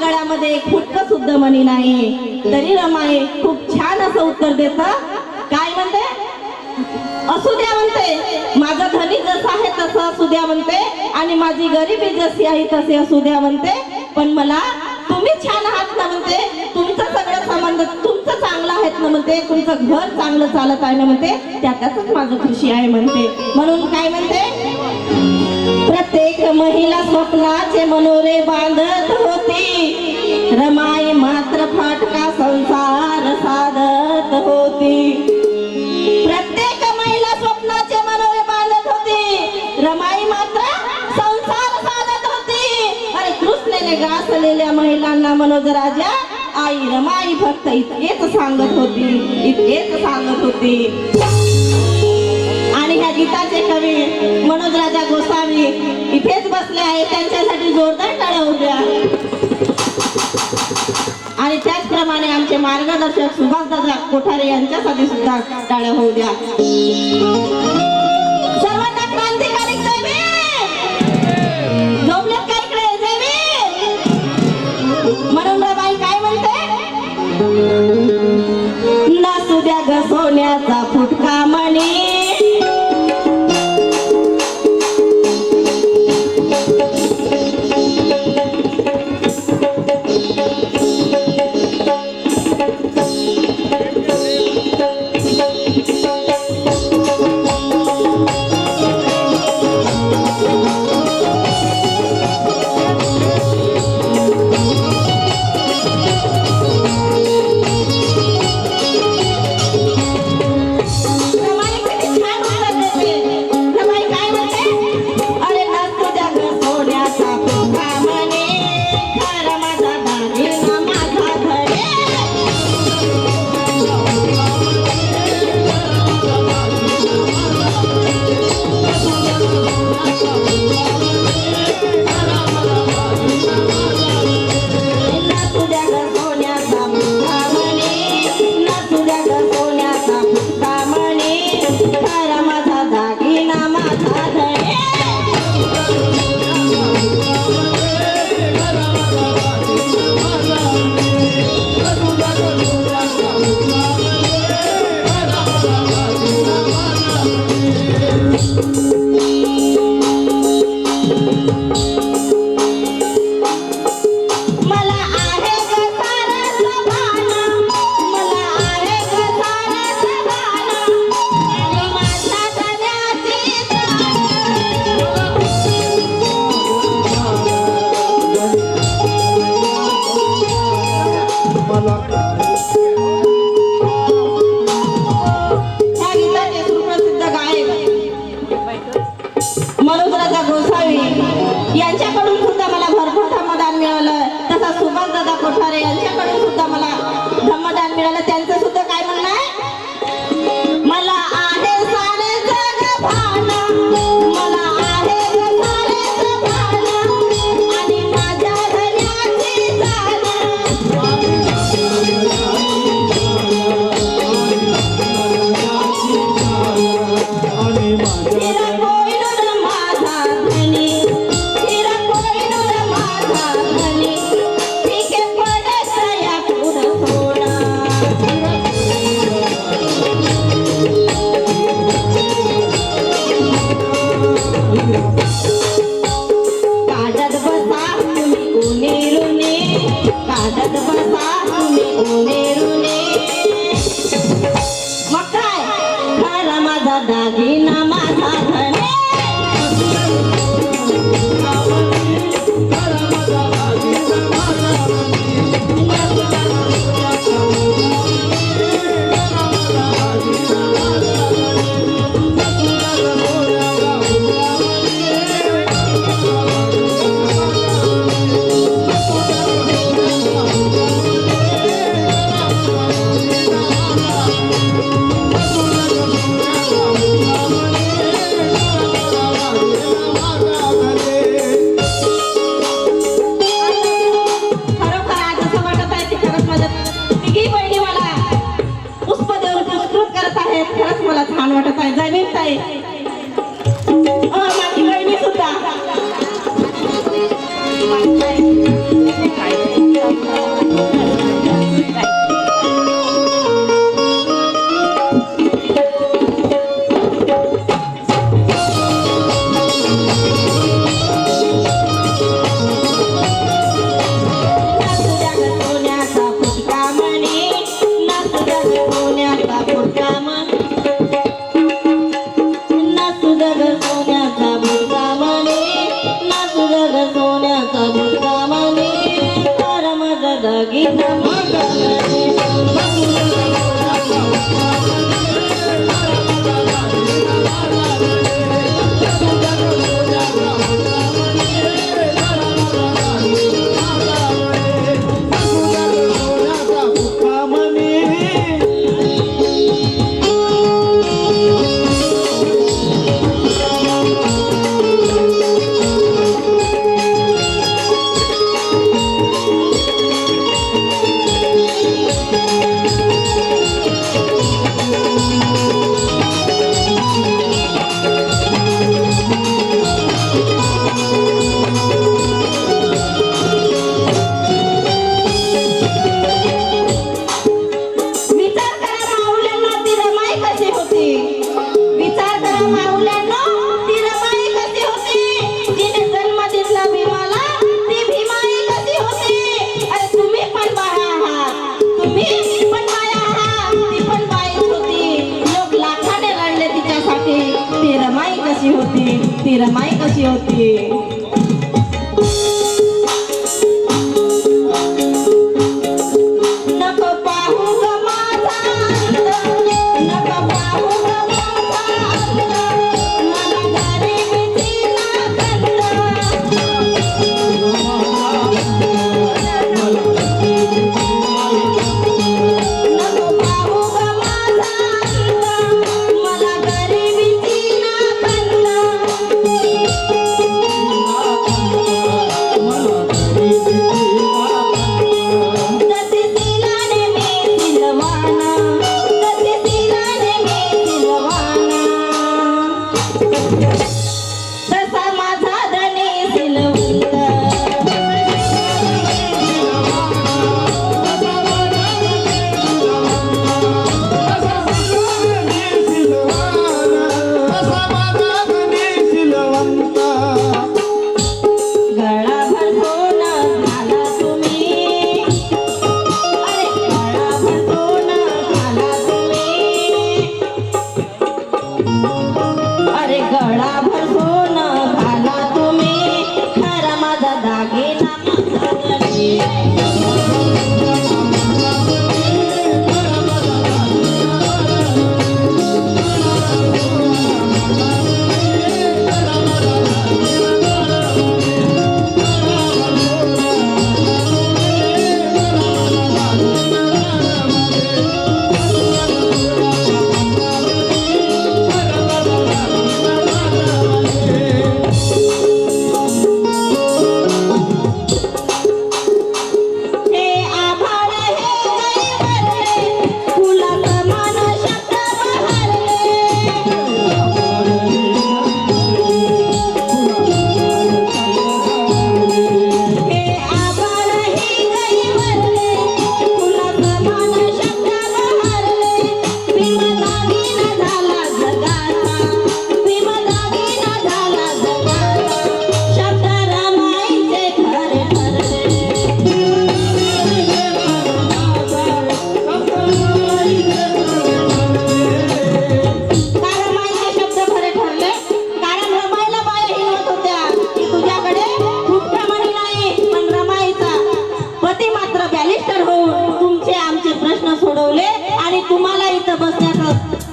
गळ्यामध्ये एक फुटकं सुद्धा मणी नाही. तरी रमाई खूप छान असं उत्तर देत. काय म्हणते? असू द्या म्हणते, माझा धनी जसा आहे तसं असू द्या म्हणते, आणि माझी गरिबी जशी आहे तसे असू द्या म्हणते, पण मला तुम्ही छान आहात ना म्हणते, तुमचं सगळं संबंध तुमचं चांगलं आहेत ना म्हणते, तुमचं घर चांगलं चालत आहे ना म्हणते, त्यातच माझं खुशी आहे म्हणते. म्हणून काय म्हणते? प्रत्येक महिला स्वप्नाचे मनोरे बांधत होती, रमाई मात्र फाटका संसार साधत होती. प्रत्येक महिला स्वप्नाचे मनोरे बांधत होती, रमाई मात्र संसार साधत होती. अरे कृष्णाने गासलेल्या महिलांना मनोज राजा आई रमाई फक्त इतकेच सांगत होती, इतकेच सांगत होती. आणि ह्या गीताचे कवी मनोज राजा गोसावी इथेच बसले आहेत, त्यांच्यासाठी जोरदार टाळ्या होऊ द्या. आणि त्याचप्रमाणे आमचे मार्गदर्शक सुभाषदादा कोठारे यांच्यासाठी सुद्धा टाळ्या होऊ द्या. सर्वांना क्रांतिकारी जय भीम. झोपलेत का इकडे? जय भीम. म्हणून रमाई काय म्हणते? नसू द्या ग सोन्याचा फुटका मणी, यांच्याकडून सुद्धा मला भरपूर धम्मदान मिळालं. तसा सुभाषदादा कोठारे यांच्याकडून सुद्धा मला धम्मदान मिळालं. त्यांचं सुद्धा काय म्हणणं आहे? मला आहे सारेचं भान, मला आहे सारेचं भान, आणि माझ्या धन्याची जाण. काढत बसा तुम्ही उनेरुने, काढत बसा तुम्ही उनेरुने. मग काय? खरा माझा दागिना माझा धने. खरंच मला छान वाटत आहे. जमीन ताई माझी बहिणी सुद्धा माऊल्यांनो, ती रमाई कशी होती जिने जन्म दिला भीमाला, ती भीमाई कशी होती? अरे तुम्ही पण बाया आहात, तुम्ही पण बाया आहात, ती पण बाईच होती. लोक लाखाने लढले तिच्यासाठी. ती रमाई कशी होती? ती रमाई कशी होती? नको पाहू ग माझा अंत, नको पाहू ग माझा अंत, मला गरिबीची नागंत. नको पाहू ग माझा अंत, मला गरिबीची नागंत. तशी सिलाने मी सिलवाना, तशी सिलाने मी सिलवाना, तसा माझा धनी सिलवंत. गळाभर सोनं घाला तुम्ही, अरे गळाभर सोनं घाला तुम्ही, अरे गळाभर सोनं घाला तुम्ही, खरा माझा दागिना माझा धनी. हे आभाळ हे गैरवरले, फुलाचं मन शब्द बहरले. हे आभाळ हे गैरवरले, फुलाचं मन शब्द बहरले. भीम दागिना झाला जगाचा, भीम दागिना झाला जगाचा, शब्द रमाईचे खरे ठरले. कारण माईचे शब्द खरे ठरले, कारण रमाईला बाया हिंवत होत्या की तुझ्याकडे खुपटामणी नाही, पण रमाईचा पती मात्र बॅलिस्टर होऊन तुमचे आमचे प्रश्न सोडवले आणि तुम्हाला इथं बसण्याचं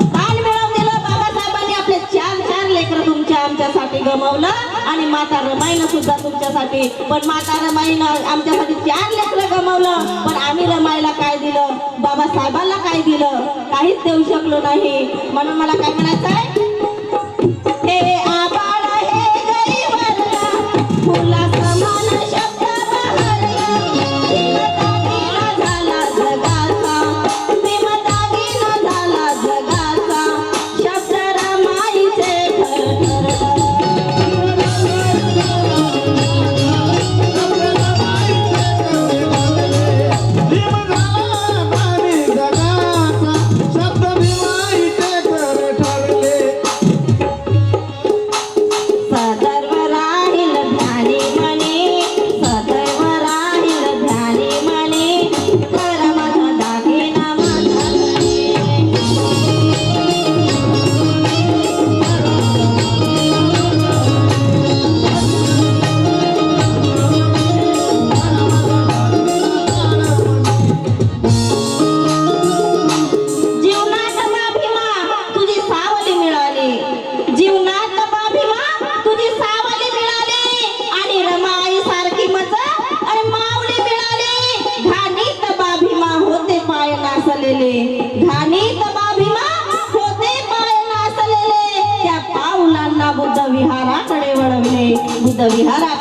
स्थान मिळवून दिलं. बाबासाहेबांनी आपले चार चार लेकरं तुमच्या आमच्यासाठी गमावलं आणि माता रमाईनं सुद्धा तुमच्यासाठी, पण माता रमाईनं आमच्यासाठी चार लेकरं गमावलं, पण आम्ही रमाईला काय दिलं? बाबासाहेबांना काय दिलं? काहीच देऊ शकलो नाही. म्हणून मला काय म्हणायचं आहे? हे आभाळ हे गैरवरला, फुलाचं मन शब्द बहरला. भीम दागिना झाला जगाचा, भीम दागिना झाला जगाचा, शब्द रमाईचे ठरठरले. सदैव राहील ध्यानी मनी, सदैव राहील ध्यानी मनी, खरा माझा दागिना माझा धनी. जीवनात बा भीमा तुझी सावली मिळाली, जीवनात बा भीमा तुझी सावली मिळाली, आणि रमाई सारखी मज आणि माऊली मिळाली. घाणीत बा भीमा होते पाय नासलेले, घाणीत बा भीमा होते पाय नासलेले, त्या पाऊलांना बुद्ध विहाराकडे वळवले, बुद्ध विहारा